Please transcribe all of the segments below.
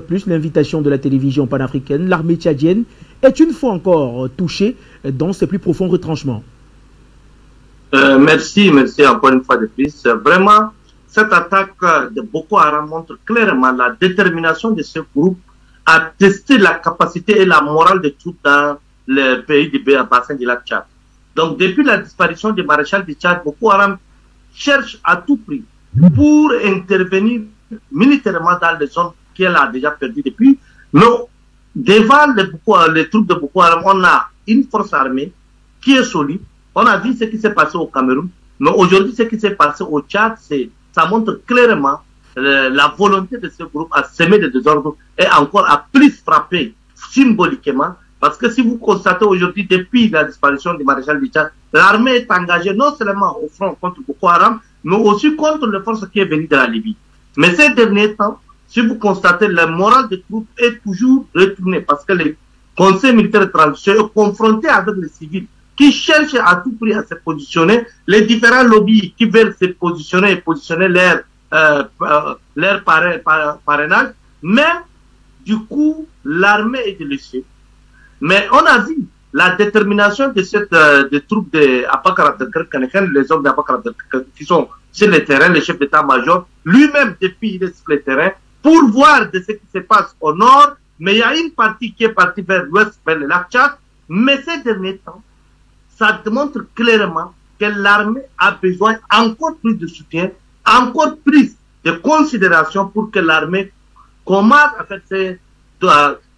de plus l'invitation de la télévision panafricaine, l'armée tchadienne est une fois encore touchée dans ses plus profonds retranchements. Merci encore une fois de plus. Vraiment, cette attaque de Boko Haram montre clairement la détermination de ce groupe à tester la capacité et la morale des troupes dans le pays du bassin du lac Tchad. Donc, depuis la disparition du maréchal du Tchad, Boko Haram cherche à tout prix pour intervenir militairement dans les zones qu'elle a déjà perdues depuis. Mais devant les troupes de Boko Haram, on a une force armée qui est solide. On a vu ce qui s'est passé au Cameroun. Mais aujourd'hui, ce qui s'est passé au Tchad, ça montre clairement la volonté de ce groupe à semer des désordres et encore à plus frapper symboliquement. Parce que si vous constatez aujourd'hui, depuis la disparition du maréchal du Tchad, l'armée est engagée non seulement au front contre Boko Haram, mais aussi contre les forces qui est venues de la Libye. Mais ces derniers temps, si vous constatez, la morale des troupes est toujours retournée parce que les conseils militaires de transition sont confrontés avec les civils qui cherchent à tout prix à se positionner, les différents lobbies qui veulent se positionner et positionner leur parrainage, mais du coup, l'armée est délaissée. Mais on a vu la détermination de des troupes d'Abakar Abdelkader, les hommes d'Abakar Abdelkader qui sont sur le terrain, le chef d'état-major, lui-même depuis il est sur le terrain, pour voir de ce qui se passe au nord, mais il y a une partie qui est partie vers l'ouest, vers le lac Tchad, mais ces derniers temps, ça démontre clairement que l'armée a besoin encore plus de soutien, encore plus de considération pour que l'armée commence à faire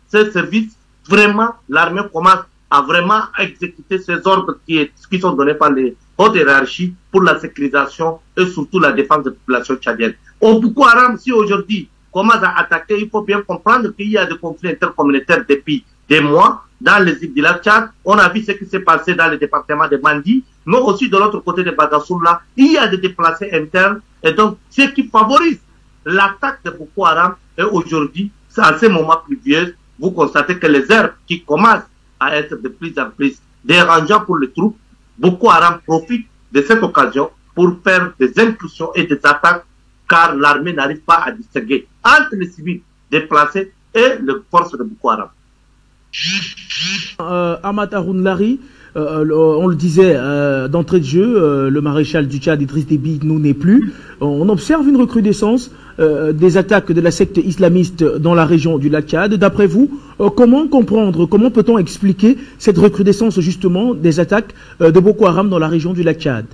ses services. Vraiment, l'armée commence à vraiment exécuter ces ordres qui sont donnés par les hautes hiérarchies pour la sécurisation et surtout la défense des populations tchadiennes. Au Boko Haram, si aujourd'hui commence à attaquer, il faut bien comprendre qu'il y a des conflits intercommunautaires depuis des mois. Dans les îles du lac Tchad, on a vu ce qui s'est passé dans le département de Mandi, mais aussi de l'autre côté de Bagassoula, il y a des déplacés internes, et donc ce qui favorise l'attaque de Boko Haram. Et aujourd'hui, à ces moments pluvieux, vous constatez que les herbes qui commencent à être de plus en plus dérangeants pour les troupes, Boko Haram profite de cette occasion pour faire des incursions et des attaques, car l'armée n'arrive pas à distinguer entre les civils déplacés et les forces de Boko Haram. Ahmad Haroun Lari, on le disait d'entrée de jeu, le maréchal du Tchad Idriss Déby nous n'est plus. On observe une recrudescence des attaques de la secte islamiste dans la région du lac Tchad. D'après vous, comment comprendre, comment peut-on expliquer cette recrudescence justement des attaques de Boko Haram dans la région du lac Tchad?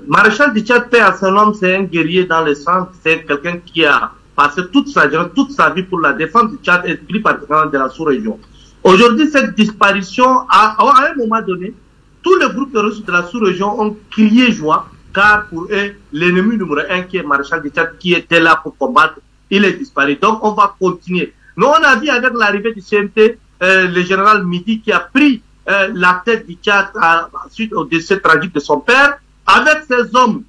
Maréchal du Tchad, paix à son nom, c'est un guerrier dans le sang, c'est quelqu'un qui a passé toute sa vie pour la défense du Tchad et plus particulièrement de la sous-région. Aujourd'hui, cette disparition, à un moment donné, tous les groupes terroristes de la sous-région ont crié joie, car pour eux, l'ennemi numéro 1 qui est Maréchal du Tchad, qui était là pour combattre, il est disparu. Donc, on va continuer. Mais on a vu avec l'arrivée du CNT, le général Midi qui a pris la tête du Tchad suite au décès tragique de son père, avec ses hommes,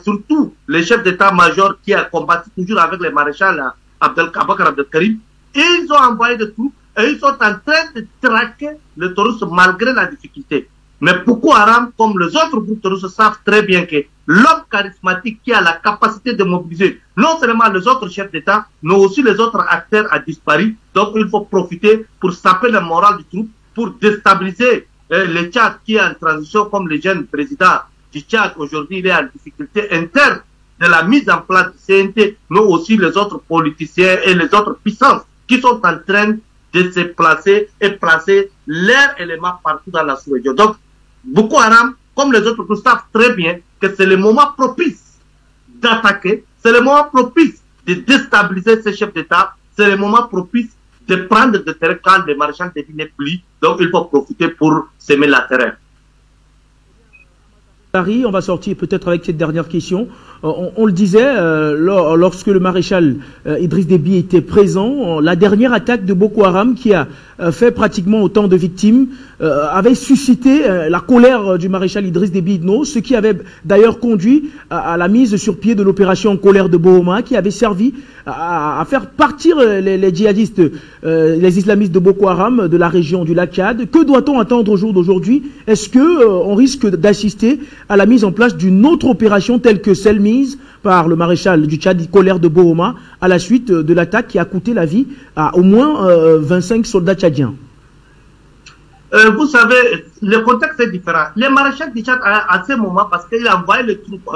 surtout les chefs d'état-major qui a combattu toujours avec les maréchals Abakar Abdelkader, ils ont envoyé des troupes et ils sont en train de traquer le terrorisme malgré la difficulté. Mais Boko Haram, comme les autres groupes terroristes, savent très bien que l'homme charismatique qui a la capacité de mobiliser non seulement les autres chefs d'État, mais aussi les autres acteurs a disparu. Donc il faut profiter pour saper le moral du troupe, pour déstabiliser le Tchad qui est en transition, comme le jeune président du Tchad aujourd'hui, il est en difficulté interne de la mise en place du CNT, mais aussi les autres politiciens et les autres puissances qui sont en train de se placer et placer leurs éléments partout dans la sous-région. Donc, Boko Haram, comme les autres, nous savent très bien que c'est le moment propice d'attaquer, c'est le moment propice de déstabiliser ces chefs d'État, c'est le moment propice de prendre des terrains quand les maréchals Déby n'est plus. Donc, il faut profiter pour semer la terreur. On va sortir peut-être avec cette dernière question. On le disait, lorsque le maréchal Idriss Déby était présent, la dernière attaque de Boko Haram qui a fait pratiquement autant de victimes avait suscité la colère du maréchal Idriss Déby Itno, ce qui avait d'ailleurs conduit à la mise sur pied de l'opération Colère de Bohoma, qui avait servi à faire partir les djihadistes, les islamistes de Boko Haram de la région du lac Tchad. Que doit-on attendre au jour d'aujourd'hui? Est-ce que on risque d'assister à la mise en place d'une autre opération telle que celle mise par le maréchal du Tchad, Colère de Bohoma, à la suite de l'attaque qui a coûté la vie à au moins 25 soldats tchadiens. Vous savez, le contexte est différent. Le maréchal du Tchad, à ce moment, parce qu'il a envoyé les troupes,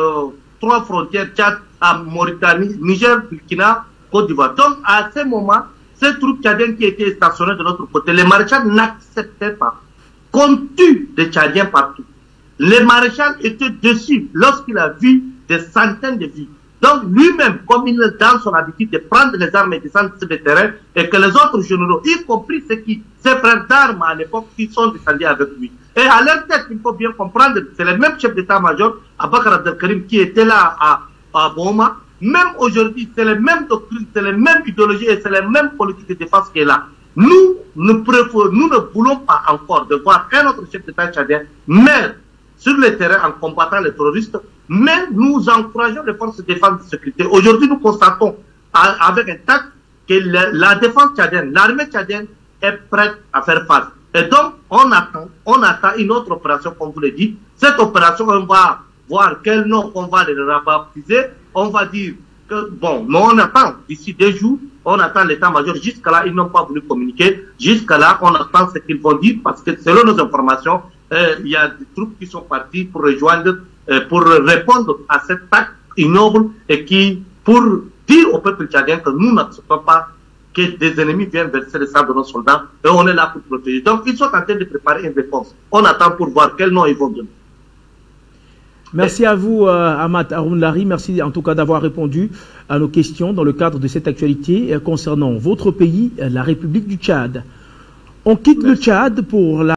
3 frontières, Tchad, à Mauritanie, Niger, Burkina, Côte d'Ivoire. Donc, à ce moment, ces troupes tchadiennes qui étaient stationnées de l'autre côté, les maréchals n'acceptaient pas qu'on tue des Tchadiens partout. Le maréchal était dessus lorsqu'il a vu des centaines de vies. Donc lui-même, comme il est dans son habitude de prendre les armes et de descendre sur le terrain, et que les autres généraux, y compris ses frères d'armes à l'époque, qui sont descendus avec lui. Et à leur tête, il faut bien comprendre, c'est le même chef d'état-major, Abakar Abdelkarim, qui était là à Bohoma. Même aujourd'hui, c'est les mêmes doctrines, c'est les mêmes idéologies et c'est les mêmes politiques de défense qui est là. Nous ne voulons pas encore de voir un autre chef d'état tchadien, mais sur le terrain en combattant les terroristes, mais nous encourageons les forces de défense et de sécurité. Aujourd'hui, nous constatons avec un tact que la défense tchadienne, l'armée tchadienne est prête à faire face. Et donc, on attend une autre opération, comme vous le dites. Cette opération, on va voir quel nom on va les rebaptiser. On va dire que, bon, mais on attend d'ici 2 jours, on attend l'état-major. Jusqu'à là, ils n'ont pas voulu communiquer. Jusqu'à là, on attend ce qu'ils vont dire parce que selon nos informations, il y a des troupes qui sont parties pour rejoindre, pour répondre à cette attaque ignoble et qui, pour dire au peuple tchadien que nous n'acceptons pas que des ennemis viennent verser le sang de nos soldats et on est là pour protéger. Donc, ils sont en train de préparer une réponse. On attend pour voir quel nom ils vont donner. Merci à vous, Ahmad Haroun Lahri. Merci en tout cas d'avoir répondu à nos questions dans le cadre de cette actualité concernant votre pays, la République du Tchad. On quitte le Tchad pour la